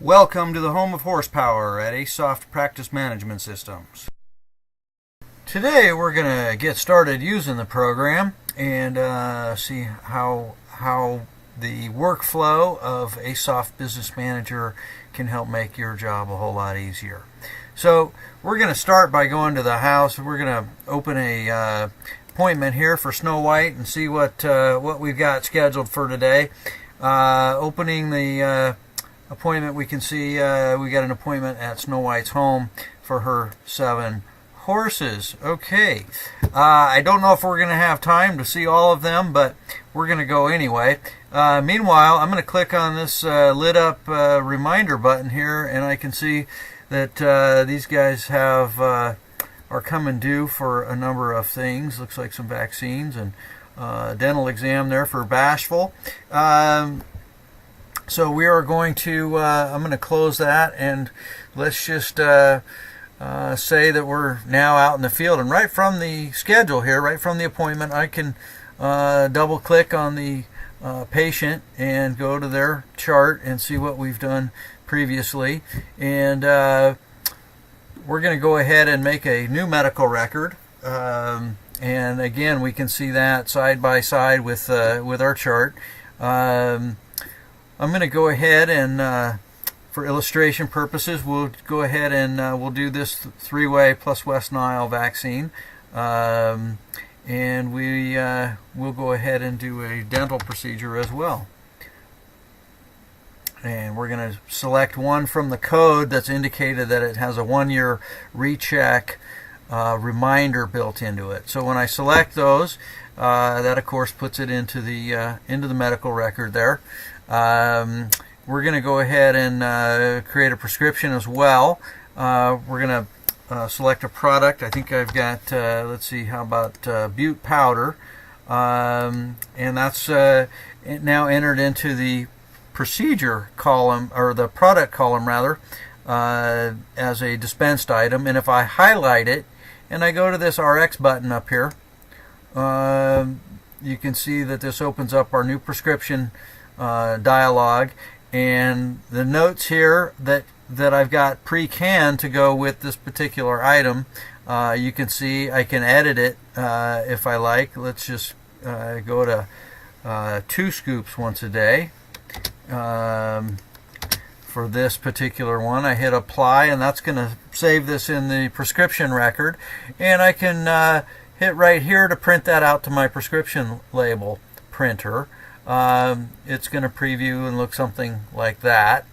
Welcome to the home of horsepower at ACESoft Practice Management Systems. Today we're going to get started using the program and see how the workflow of ACESoft Business Manager can help make your job a whole lot easier. So we're going to start by going to the house. We're going to open a appointment here for Snow White and see what we've got scheduled for today. Opening the appointment, we can see we got an appointment at Snow White's home for her 7 horses. Okay, I don't know if we're going to have time to see all of them, but we're going to go anyway. Meanwhile, I'm going to click on this lit up reminder button here, and I can see that these guys are coming due for a number of things. Looks like some vaccines and dental exam there for Bashful. So we are going to, I'm going to close that, and let's just say that we're now out in the field. And right from the schedule here, right from the appointment, I can double click on the patient and go to their chart and see what we've done previously. And we're going to go ahead and make a new medical record. And again, we can see that side by side with our chart. I'm going to go ahead and, for illustration purposes, we'll go ahead and we'll do this 3-way plus West Nile vaccine. And we'll go ahead and do a dental procedure as well. And we're going to select one from the code that's indicated that it has a 1-year recheck reminder built into it. So when I select those, that of course puts it into the medical record there. We're going to go ahead and create a prescription as well. We're going to select a product. I think I've got, let's see, how about Butte powder, and that's now entered into the procedure column, or the product column rather, as a dispensed item. And if I highlight it and I go to this RX button up here, you can see that this opens up our new prescription dialog, and the notes here that I've got pre-canned to go with this particular item. You can see I can edit it if I like. Let's just go to 2 scoops once a day. For this particular one, I hit apply, and that's going to save this in the prescription record, and I can hit right here to print that out to my prescription label printer. It's going to preview and look something like that.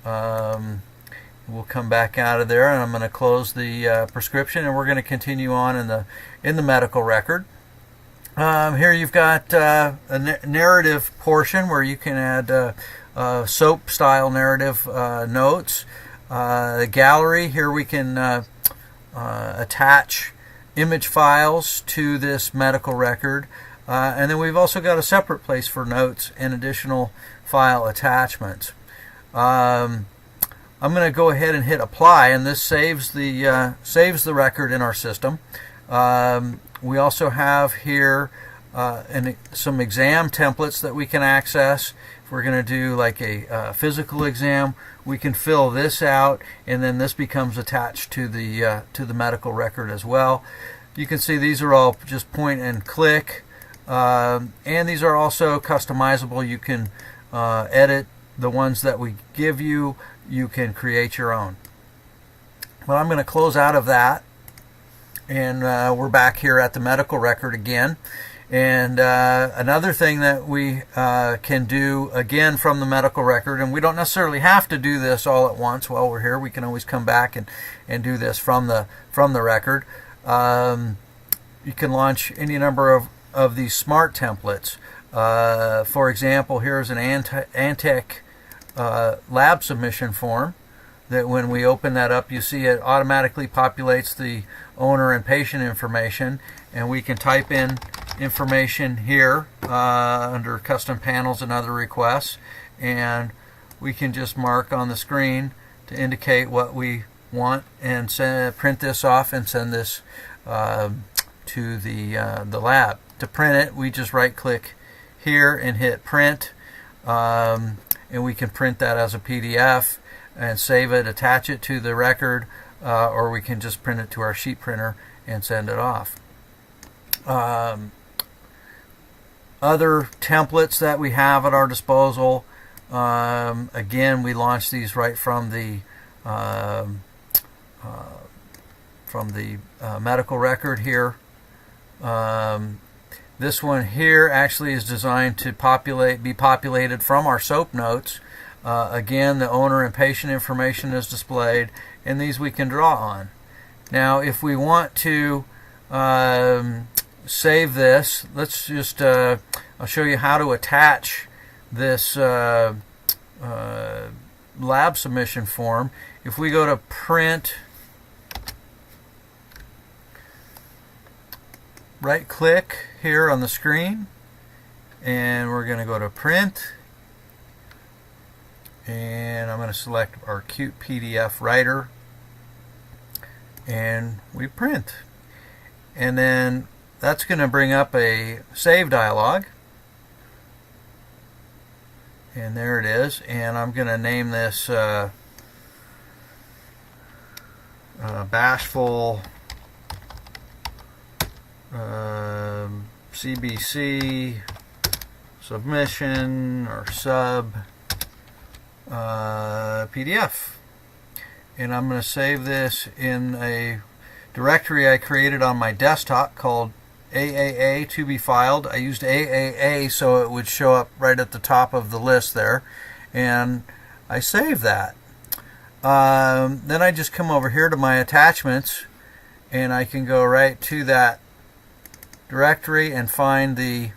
We'll come back out of there, and I'm going to close the prescription, and we're going to continue on in the medical record. Here you've got a narrative portion where you can add soap style narrative notes. The gallery, here we can attach image files to this medical record. And then we've also got a separate place for notes and additional file attachments. I'm going to go ahead and hit apply, and this saves the record in our system. We also have here some exam templates that we can access. If we're going to do like a physical exam, we can fill this out, and then this becomes attached to the medical record as well. You can see these are all just point and click. And these are also customizable. You can edit the ones that we give you. You can create your own. Well, I'm going to close out of that, and we're back here at the medical record again. And another thing that we can do again from the medical record, and we don't necessarily have to do this all at once while we're here. We can always come back and do this from the record. You can launch any number of these smart templates. For example, here's an Antec lab submission form that when we open that up, you see it automatically populates the owner and patient information, and we can type in information here under custom panels and other requests, and we can just mark on the screen to indicate what we want and print this off and send this to the lab. To print it, we just right click here and hit print, and we can print that as a PDF. and save it, attach it to the record, or we can just print it to our sheet printer and send it off. Other templates that we have at our disposal, again, we launched these right from the medical record here. This one here actually is designed to be populated from our SOAP notes. Again, the owner and patient information is displayed, and these we can draw on. Now, if we want to save this, let's just, I'll show you how to attach this lab submission form. If we go to print, right click here on the screen, and we're going to go to print, and I'm going to select our cute PDF writer, and we print. And then that's going to bring up a save dialog, and there it is. And I'm going to name this Bashful CBC submission or sub PDF, and I'm going to save this in a directory I created on my desktop called AAA to be filed. I used AAA so it would show up right at the top of the list there, and I save that. Then I just come over here to my attachments, and I can go right to that directory and find the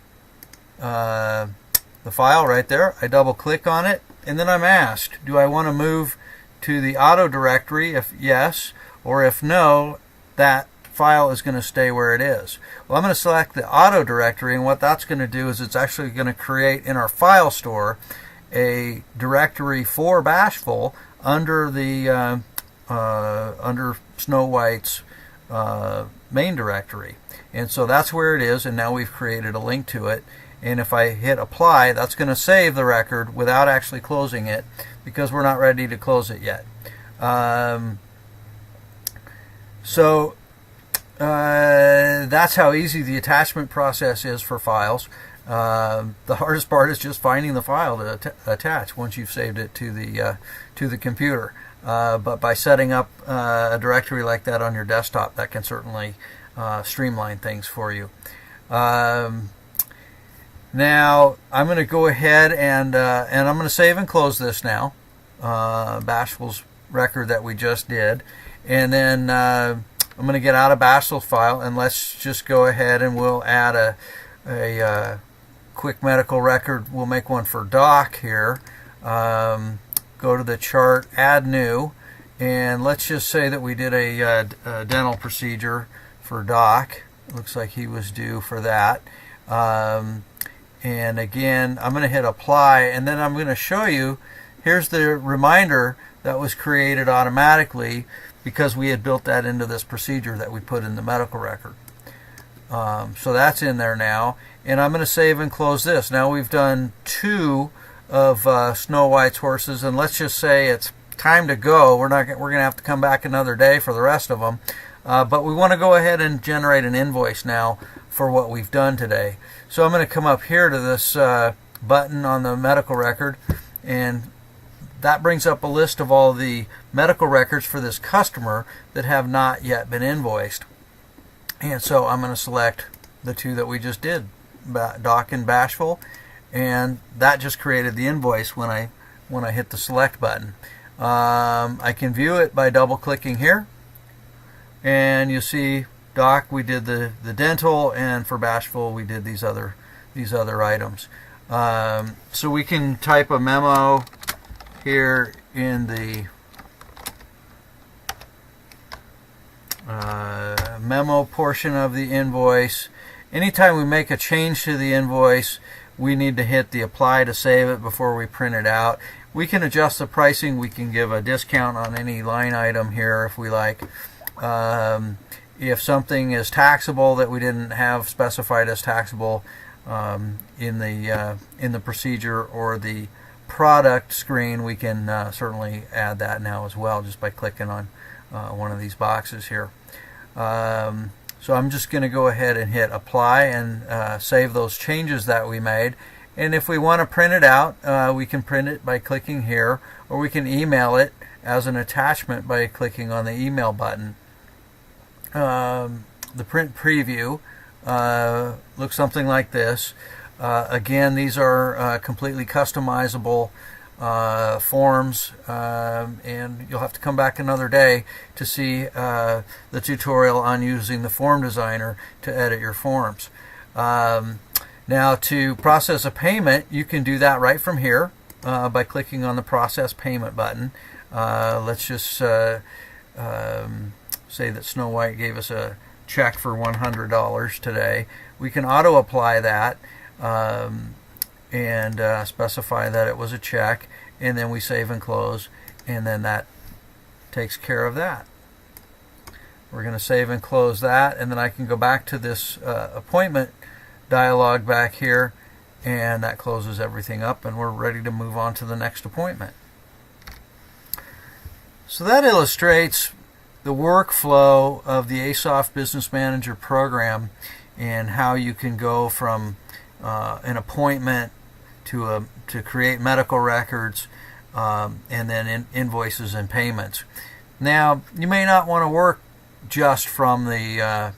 file right there. I double click on it, and then I'm asked, do I want to move to the auto directory? If yes, or if no, that file is going to stay where it is. Well, I'm going to select the auto directory, and what that's going to do is it's actually going to create in our file store a directory for Bashful under the under Snow White's main directory. And so that's where it is, and now we've created a link to it. And if I hit apply, that's going to save the record without actually closing it, because we're not ready to close it yet. That's how easy the attachment process is for files. The hardest part is just finding the file to attach once you've saved it to the computer. But by setting up a directory like that on your desktop, that can certainly streamline things for you. Now I'm going to go ahead and I'm going to save and close this now, Bashful's record that we just did, and then I'm going to get out of Bashful's file, and let's just go ahead and we'll add a quick medical record. We'll make one for Doc here. Go to the chart, add new, and let's just say that we did a dental procedure for Doc. Looks like he was due for that. And again, I'm going to hit apply, and then I'm going to show you, here's the reminder that was created automatically because we had built that into this procedure that we put in the medical record. So that's in there now, and I'm going to save and close this. Now we've done 2 of Snow White's horses, and let's just say it's time to go. We're going to have to come back another day for the rest of them, but we want to go ahead and generate an invoice now for what we've done today. So I'm going to come up here to this button on the medical record, and that brings up a list of all the medical records for this customer that have not yet been invoiced. And so I'm going to select the 2 that we just did, Doc and Bashful, and that just created the invoice when I hit the select button. I can view it by double clicking here, and you see Doc we did the dental, and for Bashful we did these other items. So we can type a memo here in the memo portion of the invoice. Anytime we make a change to the invoice, we need to hit the apply to save it before we print it out. We can adjust the pricing. We can give a discount on any line item here if we like. If something is taxable that we didn't have specified as taxable in the procedure or the product screen, we can certainly add that now as well, just by clicking on one of these boxes here. So I'm just going to go ahead and hit apply and save those changes that we made. And if we want to print it out, we can print it by clicking here, or we can email it as an attachment by clicking on the email button. The print preview looks something like this. Again, these are completely customizable forms, and you'll have to come back another day to see the tutorial on using the form designer to edit your forms. Now, to process a payment, you can do that right from here by clicking on the process payment button. Let's just say that Snow White gave us a check for $100 today. We can auto apply that and specify that it was a check, and then we save and close, and then that takes care of that. We're going to save and close that, and then I can go back to this appointment dialog back here, and that closes everything up, and we're ready to move on to the next appointment. So that illustrates the workflow of the ACESoft Business Manager program and how you can go from an appointment to create medical records and then invoices and payments. Now, you may not want to work just from the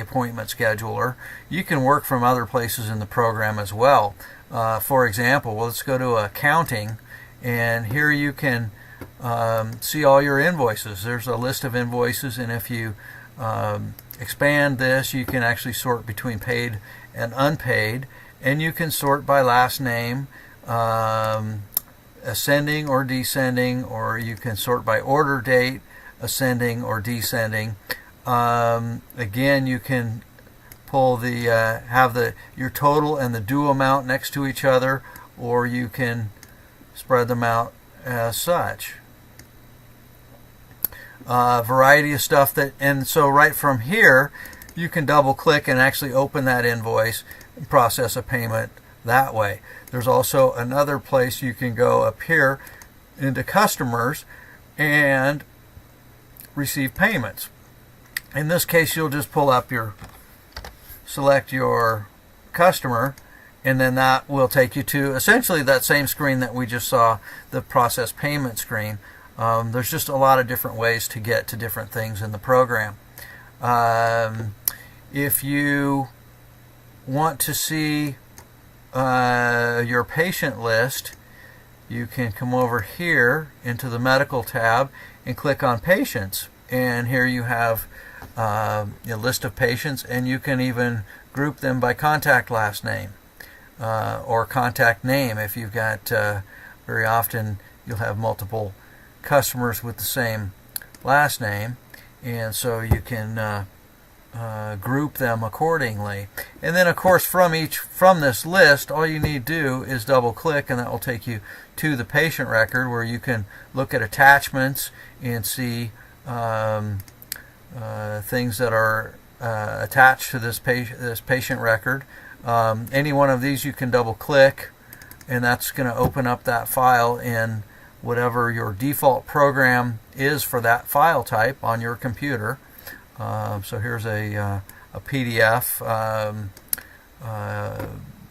appointment scheduler. You can work from other places in the program as well. For example, let's go to accounting, and here you can see all your invoices. There's a list of invoices, and if you expand this, you can actually sort between paid and unpaid, and you can sort by last name, ascending or descending, or you can sort by order date, ascending or descending. Again, you can pull the have your total and the due amount next to each other, or you can spread them out as such. Variety of stuff and so right from here you can double click and actually open that invoice and process a payment that way. There's also another place you can go up here into customers and receive payments. In this case, you'll just pull up select your customer, and then that will take you to essentially that same screen that we just saw, the process payment screen. There's just a lot of different ways to get to different things in the program. If you want to see your patient list, you can come over here into the medical tab and click on patients, and here you have a list of patients, and you can even group them by contact last name or contact name. If you've got very often you'll have multiple customers with the same last name, and so you can group them accordingly. And then of course from this list, all you need to do is double click, and that will take you to the patient record, where you can look at attachments and see things that are attached to this patient record. Any one of these you can double click, and that's going to open up that file in whatever your default program is for that file type on your computer. So here's a PDF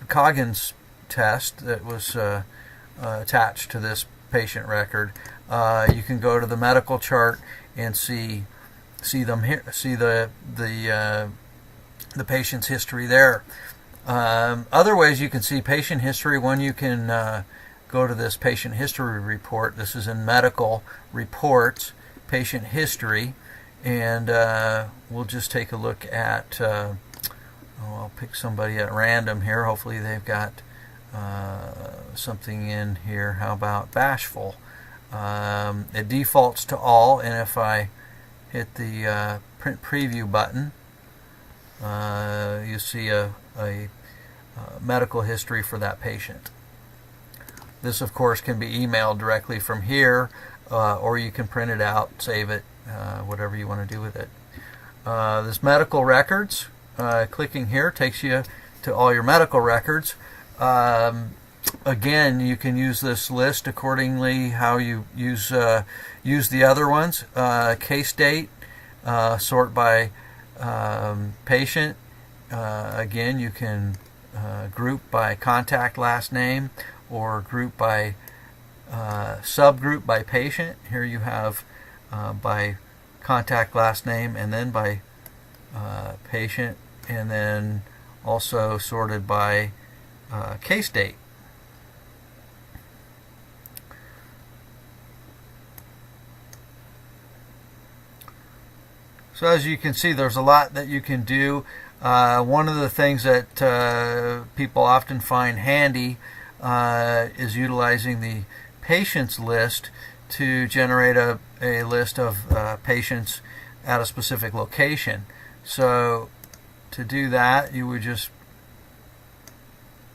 Coggins test that was attached to this patient record. You can go to the medical chart and see them here, see the patient's history there. Other ways you can see patient history: one, you can go to this patient history report. This is in medical reports, patient history, and we'll just take a look at I'll pick somebody at random here. Hopefully they've got something in here. How about bashful? It defaults to all, and if I hit the print preview button, you see a medical history for that patient. This of course can be emailed directly from here, or you can print it out, save it, whatever you want to do with it. This medical records, clicking here takes you to all your medical records. Again, you can use this list accordingly how you use the other ones. Case date, sort by patient. Again, you can group by contact last name or group by subgroup by patient. Here you have by contact last name and then by patient, and then also sorted by case date. So as you can see, there's a lot that you can do. One of the things that people often find handy is utilizing the patients list to generate a list of patients at a specific location. So to do that, you would just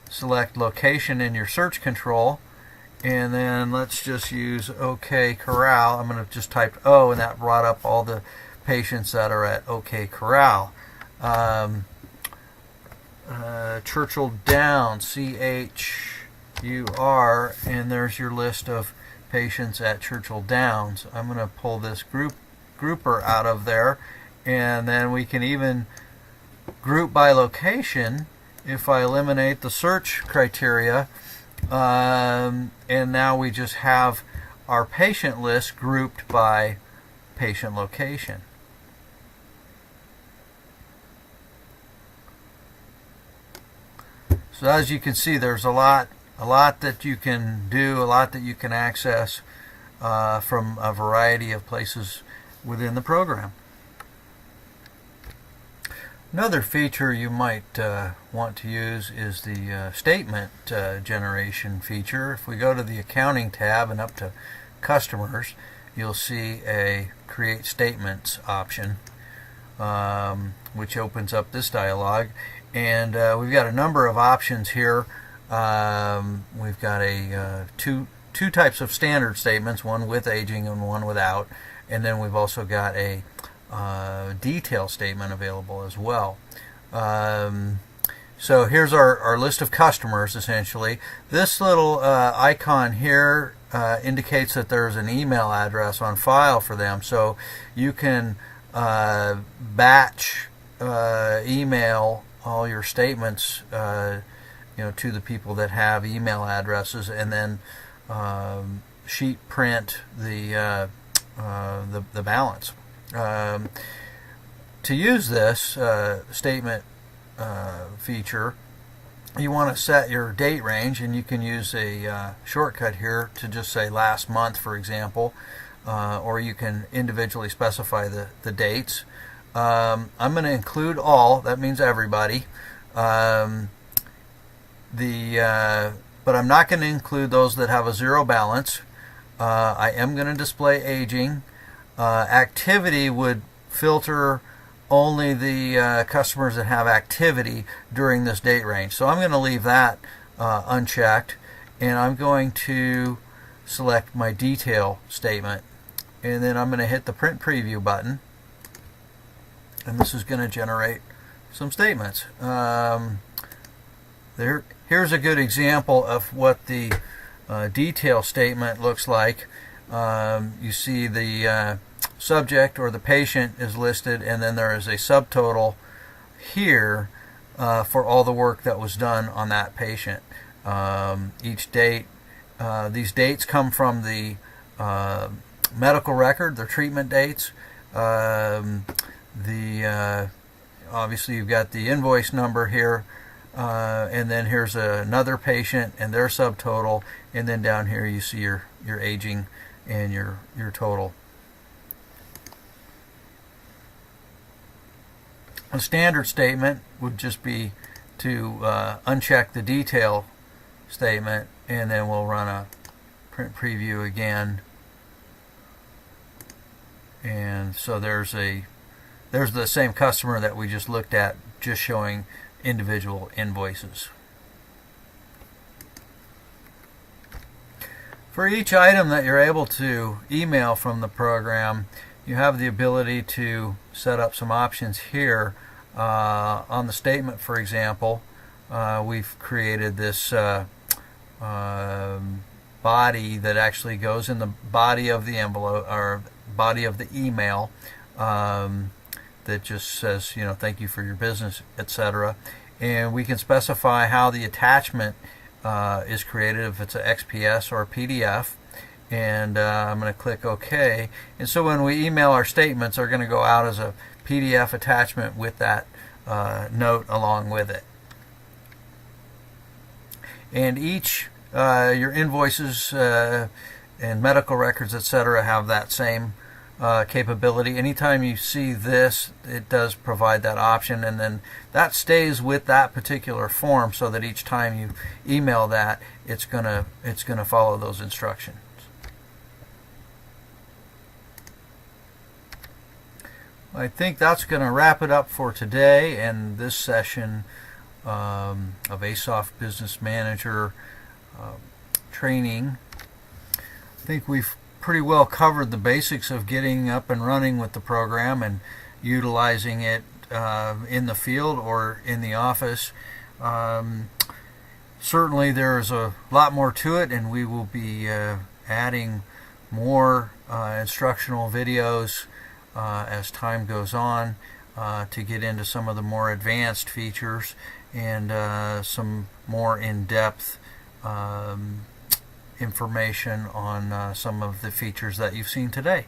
select location in your search control, and then let's just use OK Corral. I'm going to just type O, and that brought up all the patients that are at OK Corral. Churchill Downs, CHUR, and there's your list of patients at Churchill Downs. I'm going to pull this grouper out of there, and then we can even group by location if I eliminate the search criteria, and now we just have our patient list grouped by patient location. So as you can see, there's a lot that you can do, a lot that you can access from a variety of places within the program. Another feature you might want to use is the statement generation feature. If we go to the accounting tab and up to customers, you'll see a create statements option, which opens up this dialog. And we've got a number of options here. We've got two types of standard statements, one with aging and one without, and then we've also got a detail statement available as well. So here's our list of customers, essentially. This little icon here indicates that there's an email address on file for them, so you can batch email all your statements to the people that have email addresses, and then sheet print the balance. To use this statement feature, you want to set your date range, and you can use a shortcut here to just say last month, for example, or you can individually specify the dates. I'm going to include all. That means everybody. But I'm not going to include those that have a zero balance. I am going to display aging. Activity would filter only the customers that have activity during this date range. So I'm going to leave that unchecked, and I'm going to select my detail statement, and then I'm going to hit the print preview button, and this is going to generate some statements. Here's a good example of what the detail statement looks like. You see the subject or the patient is listed, and then there is a subtotal here for all the work that was done on that patient. Each date, these dates come from the medical record, their treatment dates. Obviously you've got the invoice number here, and then here's another patient and their subtotal, and then down here you see your aging and your total. A standard statement would just be to uncheck the detail statement, and then we'll run a print preview again. And so there's the same customer that we just looked at, just showing individual invoices. For each item that you're able to email from the program, you have the ability to set up some options here. On the statement, for example, we've created this body that actually goes in the body of the envelope or body of the email that just says, thank you for your business, etc. And we can specify how the attachment is created, if it's an XPS or a PDF. And I'm going to click OK. And so when we email our statements, they're going to go out as a PDF attachment with that note along with it. And each your invoices and medical records, etc., have that same capability. Anytime you see this, it does provide that option, and then that stays with that particular form, so that each time you email that, it's gonna follow those instructions. I think that's going to wrap it up for today and this session of ACESoft Business Manager training. I think we've pretty well covered the basics of getting up and running with the program and utilizing it in the field or in the office. Certainly there's a lot more to it, and we will be adding more instructional videos as time goes on to get into some of the more advanced features and some more in-depth information on some of the features that you've seen today.